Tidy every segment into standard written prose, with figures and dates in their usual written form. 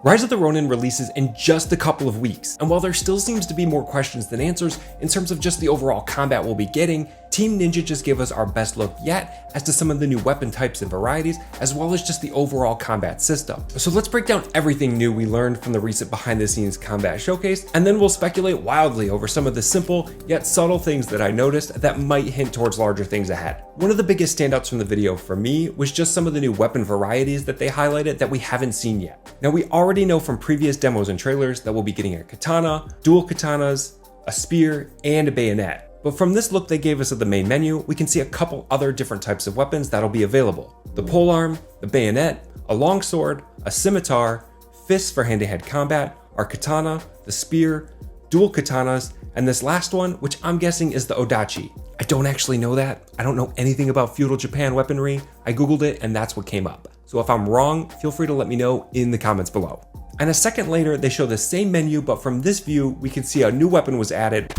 Rise of the Ronin releases in just a couple of weeks, and while there still seems to be more questions than answers in terms of just the overall combat we'll be getting, Team Ninja just gave us our best look yet as to some of the new weapon types and varieties, as well as just the overall combat system. So let's break down everything new we learned from the recent behind the scenes combat showcase, and then we'll speculate wildly over some of the simple yet subtle things that I noticed that might hint towards larger things ahead. One of the biggest standouts from the video for me was just some of the new weapon varieties that they highlighted that we haven't seen yet. Now, we already know from previous demos and trailers that we'll be getting a katana, dual katanas, a spear, and a bayonet. But from this look they gave us of the main menu, we can see a couple other different types of weapons that'll be available. The polearm, the bayonet, a longsword, a scimitar, fists for hand-to-hand combat, our katana, the spear, dual katanas, and this last one, which I'm guessing is the odachi. I don't actually know that. I don't know anything about feudal Japan weaponry. I googled it and that's what came up. So if I'm wrong, feel free to let me know in the comments below. And a second later, they show the same menu, but from this view, we can see a new weapon was added,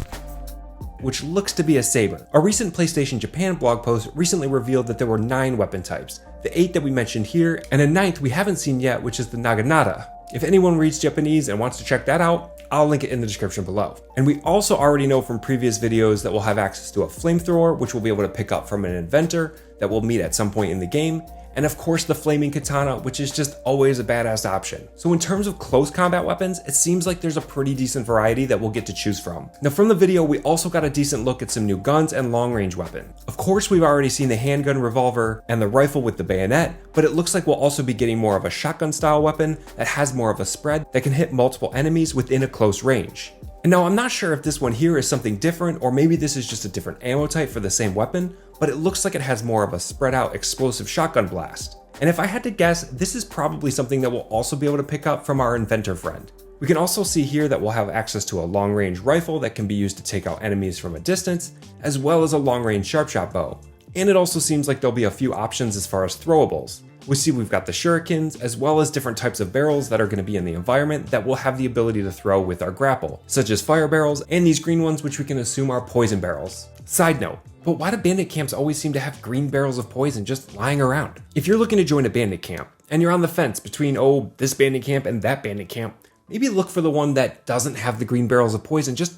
which looks to be a saber. A recent PlayStation Japan blog post recently revealed that there were 9 weapon types, the 8 that we mentioned here, and a 9th we haven't seen yet, which is the naginata. If anyone reads Japanese and wants to check that out, I'll link it in the description below. And we also already know from previous videos that we'll have access to a flamethrower, which we'll be able to pick up from an inventor that we'll meet at some point in the game, and of course the flaming katana, which is just always a badass option. So in terms of close combat weapons, it seems like there's a pretty decent variety that we'll get to choose from. Now from the video, we also got a decent look at some new guns and long range weapons. Of course, we've already seen the handgun revolver and the rifle with the bayonet, but it looks like we'll also be getting more of a shotgun style weapon that has more of a spread that can hit multiple enemies within a close range. And now I'm not sure if this one here is something different, or maybe this is just a different ammo type for the same weapon, but it looks like it has more of a spread out explosive shotgun blast. And if I had to guess, this is probably something that we'll also be able to pick up from our inventor friend. We can also see here that we'll have access to a long range rifle that can be used to take out enemies from a distance, as well as a long range sharpshot bow. And it also seems like there'll be a few options as far as throwables. We see we've got the shurikens, as well as different types of barrels that are going to be in the environment that will have the ability to throw with our grapple, such as fire barrels and these green ones, which we can assume are poison barrels. Side note, but why do bandit camps always seem to have green barrels of poison just lying around? If you're looking to join a bandit camp and you're on the fence between, oh, this bandit camp and that bandit camp, maybe look for the one that doesn't have the green barrels of poison just,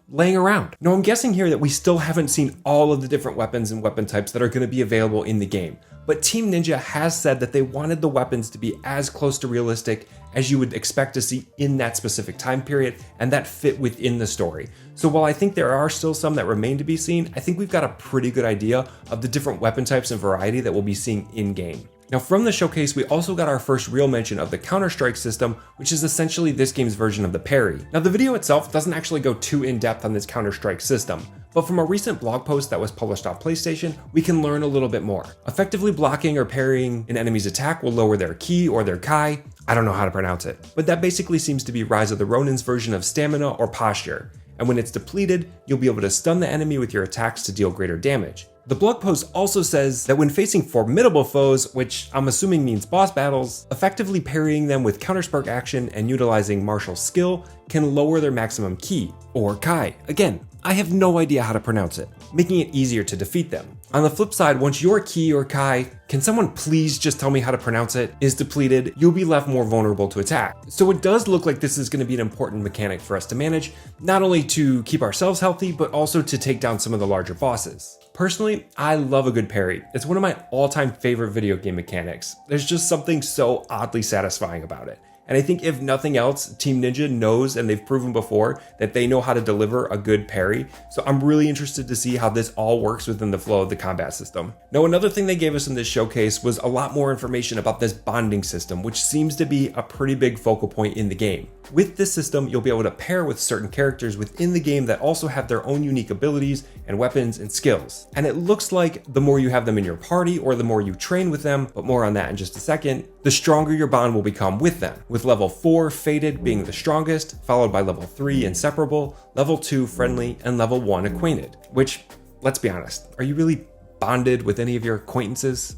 laying around. Now I'm guessing here that we still haven't seen all of the different weapons and weapon types that are going to be available in the game, but Team Ninja has said that they wanted the weapons to be as close to realistic as you would expect to see in that specific time period, and that fit within the story. So while I think there are still some that remain to be seen, I think we've got a pretty good idea of the different weapon types and variety that we'll be seeing in game. Now from the showcase, we also got our first real mention of the Counterstrike system, which is essentially this game's version of the parry. Now the video itself doesn't actually go too in depth on this Counterstrike system, but from a recent blog post that was published on PlayStation, we can learn a little bit more. Effectively blocking or parrying an enemy's attack will lower their ki or their kai. I don't know how to pronounce it, but that basically seems to be Rise of the Ronin's version of stamina or posture. And when it's depleted, you'll be able to stun the enemy with your attacks to deal greater damage. The blog post also says that when facing formidable foes, which I'm assuming means boss battles, effectively parrying them with Counterspark action and utilizing martial skill can lower their maximum ki, or kai. Again, I have no idea how to pronounce it, making it easier to defeat them. On the flip side, once your ki or kai, can someone please just tell me how to pronounce it, is depleted, you'll be left more vulnerable to attack. So it does look like this is going to be an important mechanic for us to manage, not only to keep ourselves healthy, but also to take down some of the larger bosses. Personally, I love a good parry. It's one of my all-time favorite video game mechanics. There's just something so oddly satisfying about it. And I think if nothing else, Team Ninja knows, and they've proven before, that they know how to deliver a good parry. So I'm really interested to see how this all works within the flow of the combat system. Now, another thing they gave us in this showcase was a lot more information about this bonding system, which seems to be a pretty big focal point in the game. With this system, you'll be able to pair with certain characters within the game that also have their own unique abilities and weapons and skills. And it looks like the more you have them in your party, or the more you train with them, but more on that in just a second, the stronger your bond will become with them, with level 4 Fated being the strongest, followed by level 3 Inseparable, level 2 Friendly, and level 1 Acquainted. Which, let's be honest, are you really bonded with any of your acquaintances?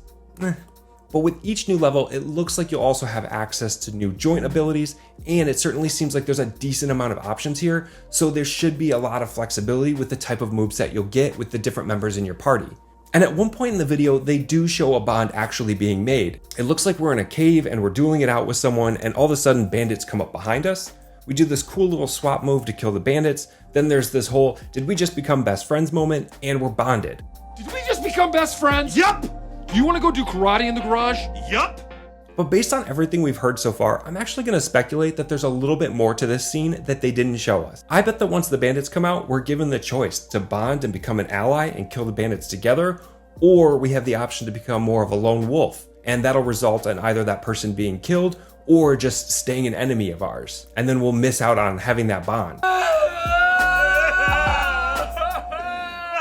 But with each new level, it looks like you'll also have access to new joint abilities, and it certainly seems like there's a decent amount of options here, so there should be a lot of flexibility with the type of moveset you'll get with the different members in your party. And at one point in the video, they do show a bond actually being made. It looks like we're in a cave and we're dueling it out with someone, and all of a sudden bandits come up behind us. We do this cool little swap move to kill the bandits. Then there's this whole, did we just become best friends moment, and we're bonded. Did we just become best friends? Yup! Do you want to go do karate in the garage? Yup! But based on everything we've heard so far, I'm actually going to speculate that there's a little bit more to this scene that they didn't show us. I bet that once the bandits come out, we're given the choice to bond and become an ally and kill the bandits together, or we have the option to become more of a lone wolf, and that'll result in either that person being killed or just staying an enemy of ours. And then we'll miss out on having that bond.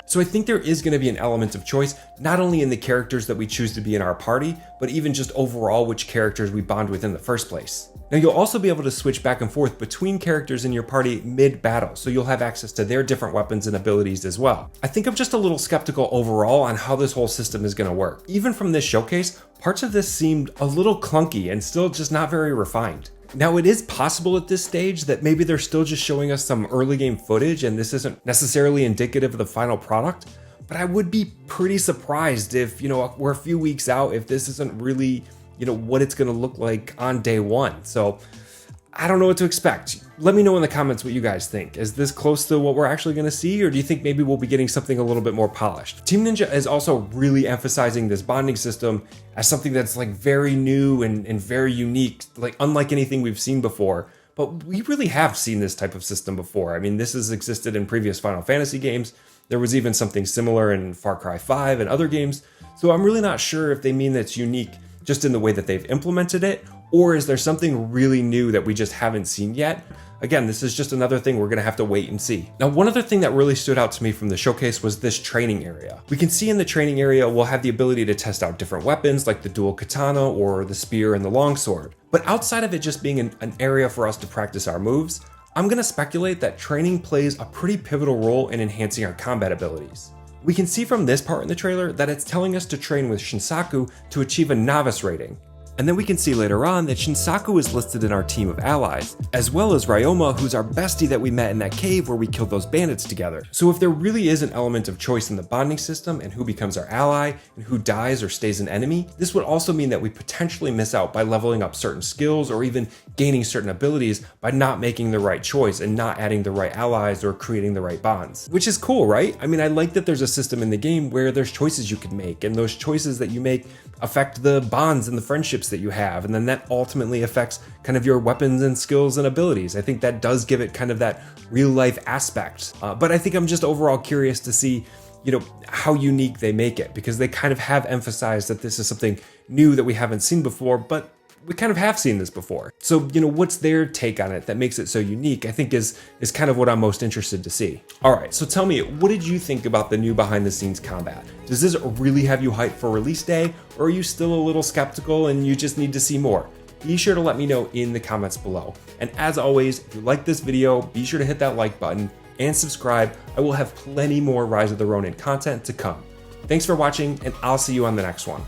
So I think there is going to be an element of choice, not only in the characters that we choose to be in our party, but even just overall which characters we bond with in the first place. Now you'll also be able to switch back and forth between characters in your party mid-battle, so you'll have access to their different weapons and abilities as well. I think I'm just a little skeptical overall on how this whole system is going to work. Even from this showcase, parts of this seemed a little clunky and still just not very refined. Now it is possible at this stage that maybe they're still just showing us some early game footage and this isn't necessarily indicative of the final product, but I would be pretty surprised if, we're a few weeks out, if this isn't really, what it's gonna look like on day one. So I don't know what to expect. Let me know in the comments what you guys think. Is this close to what we're actually going to see, or do you think maybe we'll be getting something a little bit more polished? Team Ninja is also really emphasizing this bonding system as something that's like very new and very unique, like unlike anything we've seen before. But we really have seen this type of system before. I mean, this has existed in previous Final Fantasy games. There was even something similar in Far Cry 5 and other games. So I'm really not sure if they mean that's unique just in the way that they've implemented it, or is there something really new that we just haven't seen yet? Again, this is just another thing we're gonna have to wait and see. Now, one other thing that really stood out to me from the showcase was this training area. We can see in the training area, we'll have the ability to test out different weapons like the dual katana or the spear and the longsword. But outside of it just being an area for us to practice our moves, I'm gonna speculate that training plays a pretty pivotal role in enhancing our combat abilities. We can see from this part in the trailer that it's telling us to train with Shinsaku to achieve a novice rating. And then we can see later on that Shinsaku is listed in our team of allies, as well as Ryoma, who's our bestie that we met in that cave where we killed those bandits together. So if there really is an element of choice in the bonding system and who becomes our ally and who dies or stays an enemy, this would also mean that we potentially miss out by leveling up certain skills or even gaining certain abilities by not making the right choice and not adding the right allies or creating the right bonds. Which is cool, right? I mean, I like that there's a system in the game where there's choices you can make, and those choices that you make affect the bonds and the friendships that you have, and then that ultimately affects kind of your weapons and skills and abilities. I think that does give it kind of that real life aspect, but I think I'm just overall curious to see how unique they make it, because they kind of have emphasized that this is something new that we haven't seen before, but we kind of have seen this before. So, what's their take on it that makes it so unique, I think is kind of what I'm most interested to see. All right, so tell me, what did you think about the new behind the scenes combat? Does this really have you hyped for release day, or are you still a little skeptical and you just need to see more? Be sure to let me know in the comments below. And as always, if you like this video, be sure to hit that like button and subscribe. I will have plenty more Rise of the Ronin content to come. Thanks for watching, and I'll see you on the next one.